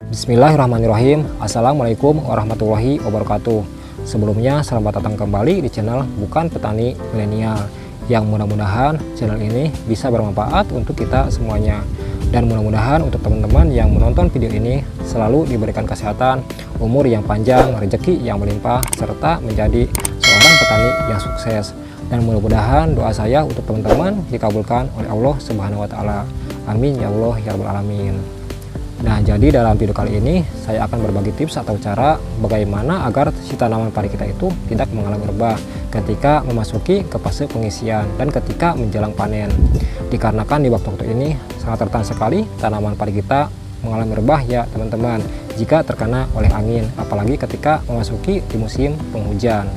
Bismillahirrahmanirrahim. Assalamualaikum warahmatullahi wabarakatuh. Sebelumnya selamat datang kembali di channel Bukan Petani Milenial, yang mudah-mudahan channel ini bisa bermanfaat untuk kita semuanya. Dan mudah-mudahan untuk teman-teman yang menonton video ini selalu diberikan kesehatan, umur yang panjang, rezeki yang melimpah, serta menjadi seorang petani yang sukses. Dan mudah-mudahan doa saya untuk teman-teman dikabulkan oleh Allah Subhanahu wa Ta'ala. Amin ya Allah ya Rabbal Alamin. Nah, jadi dalam video kali ini saya akan berbagi tips atau cara bagaimana agar si tanaman padi kita itu tidak mengalami rebah ketika memasuki ke fase pengisian dan ketika menjelang panen. Dikarenakan di waktu-waktu ini sangat rentan sekali tanaman padi kita mengalami rebah ya teman-teman, jika terkena oleh angin, apalagi ketika memasuki di musim penghujan.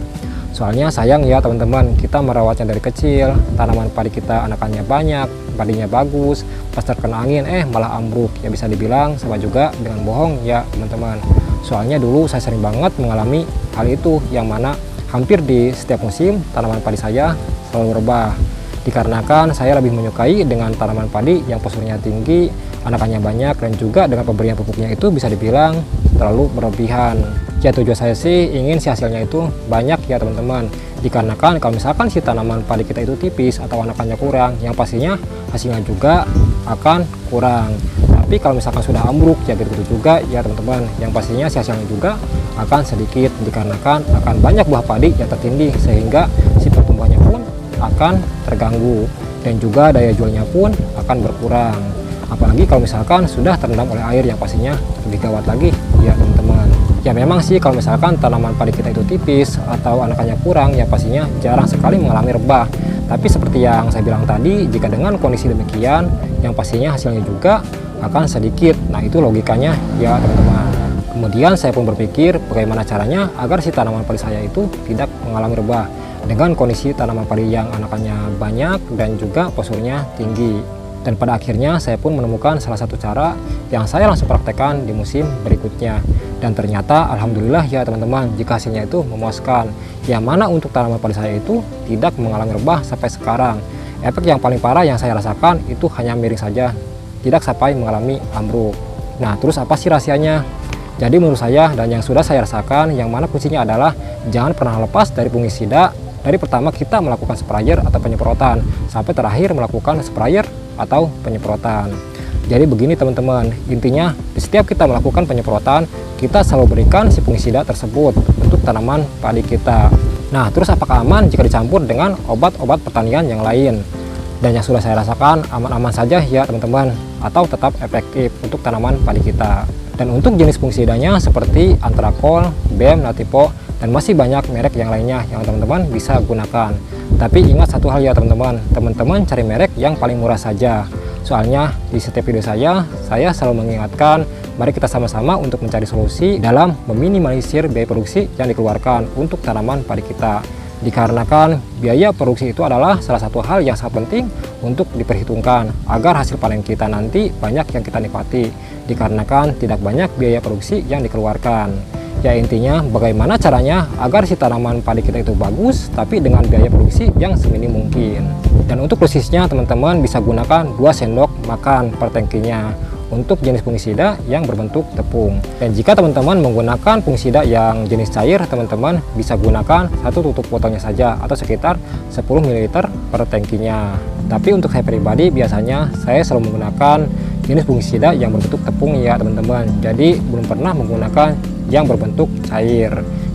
Soalnya sayang ya teman-teman, kita merawatnya dari kecil, tanaman padi kita anakannya banyak, padinya bagus, pas terkena angin malah ambruk, ya bisa dibilang sama juga dengan bohong ya teman-teman. Soalnya dulu saya sering banget mengalami hal itu, yang mana hampir di setiap musim tanaman padi saya selalu rebah. Dikarenakan saya lebih menyukai dengan tanaman padi yang posturnya tinggi, anakannya banyak, dan juga dengan pemberian pupuknya itu bisa dibilang terlalu berlebihan. Ya tujuan saya sih ingin si hasilnya itu banyak ya teman-teman. Dikarenakan kalau misalkan si tanaman padi kita itu tipis atau anakannya kurang, yang pastinya hasilnya juga akan kurang. Tapi kalau misalkan sudah ambruk ya begitu juga ya teman-teman, yang pastinya si hasilnya juga akan sedikit, dikarenakan akan banyak buah padi yang tertindih, sehingga si pertumbuhannya pun akan terganggu dan juga daya jualnya pun akan berkurang. Apalagi kalau misalkan sudah terendam oleh air, yang pastinya lebih gawat lagi ya teman-teman. Ya memang sih kalau misalkan tanaman padi kita itu tipis atau anakannya kurang, ya pastinya jarang sekali mengalami rebah. Tapi seperti yang saya bilang tadi, jika dengan kondisi demikian, yang pastinya hasilnya juga akan sedikit. Nah itu logikanya ya teman-teman. Kemudian saya pun berpikir bagaimana caranya agar si tanaman padi saya itu tidak mengalami rebah dengan kondisi tanaman padi yang anakannya banyak dan juga posturnya tinggi. Dan pada akhirnya saya pun menemukan salah satu cara yang saya langsung praktekkan di musim berikutnya. Dan ternyata alhamdulillah ya teman-teman, jika hasilnya itu memuaskan. Yang mana untuk tanaman padi saya itu tidak mengalami rebah sampai sekarang. Efek yang paling parah yang saya rasakan itu hanya miring saja, tidak sampai mengalami ambruk. Nah terus apa sih rahasianya? Jadi menurut saya dan yang sudah saya rasakan, yang mana kuncinya adalah jangan pernah lepas dari fungisida. Dari pertama kita melakukan sprayer atau penyemprotan, sampai terakhir melakukan sprayer atau penyemprotan. Jadi begini teman-teman, intinya di setiap kita melakukan penyemprotan, kita selalu berikan si fungisida tersebut untuk tanaman padi kita. Nah terus apakah aman jika dicampur dengan obat-obat pertanian yang lain? Dan yang sudah saya rasakan aman-aman saja ya teman-teman, atau tetap efektif untuk tanaman padi kita. Dan untuk jenis fungisidanya seperti Antrakol, BEM, Natipo, dan masih banyak merek yang lainnya yang teman-teman bisa gunakan. Tapi ingat satu hal ya teman-teman, teman-teman cari merek yang paling murah saja. Soalnya di setiap video saya selalu mengingatkan, mari kita sama-sama untuk mencari solusi dalam meminimalisir biaya produksi yang dikeluarkan untuk tanaman padi kita. Dikarenakan biaya produksi itu adalah salah satu hal yang sangat penting untuk diperhitungkan agar hasil panen kita nanti banyak yang kita nikmati. Dikarenakan tidak banyak biaya produksi yang dikeluarkan. Ya intinya bagaimana caranya agar si tanaman padi kita itu bagus tapi dengan biaya produksi yang seminim mungkin. Dan untuk dosisnya teman-teman bisa gunakan 2 sendok makan per tangkinya untuk jenis fungisida yang berbentuk tepung. Dan jika teman-teman menggunakan fungisida yang jenis cair, teman-teman bisa gunakan satu tutup botolnya saja atau sekitar 10 ml per tangkinya. Tapi untuk saya pribadi biasanya saya selalu menggunakan jenis fungisida yang berbentuk tepung ya teman-teman. Jadi belum pernah menggunakan yang berbentuk cair,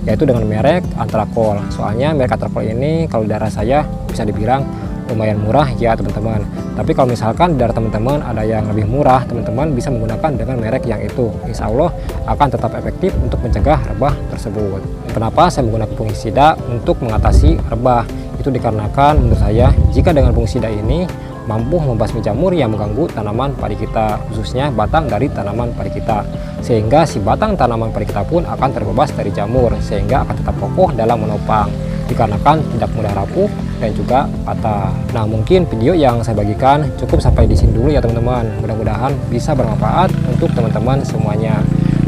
yaitu dengan merek Antrakol. Soalnya merek Antrakol ini kalau daerah saya bisa dibilang lumayan murah ya teman-teman. Tapi kalau misalkan daerah teman-teman ada yang lebih murah, teman-teman bisa menggunakan dengan merek yang itu. Insya Allah akan tetap efektif untuk mencegah rebah tersebut. Kenapa saya menggunakan fungisida untuk mengatasi rebah? Itu dikarenakan menurut saya jika dengan fungisida ini mampu membasmi jamur yang mengganggu tanaman padi kita, khususnya batang dari tanaman padi kita, sehingga si batang tanaman padi kita pun akan terbebas dari jamur, sehingga akan tetap kokoh dalam menopang, dikarenakan tidak mudah rapuh dan juga patah. Nah mungkin video yang saya bagikan cukup sampai di sini dulu ya teman-teman. Mudah-mudahan bisa bermanfaat untuk teman-teman semuanya.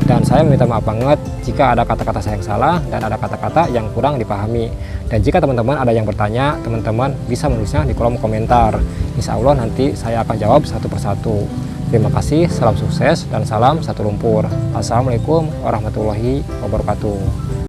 Dan saya meminta maaf banget jika ada kata-kata saya yang salah dan ada kata-kata yang kurang dipahami. Dan jika teman-teman ada yang bertanya, teman-teman bisa menulisnya di kolom komentar. Insya Allah nanti saya akan jawab satu persatu. Terima kasih, salam sukses dan salam satu lumpur. Assalamualaikum warahmatullahi wabarakatuh.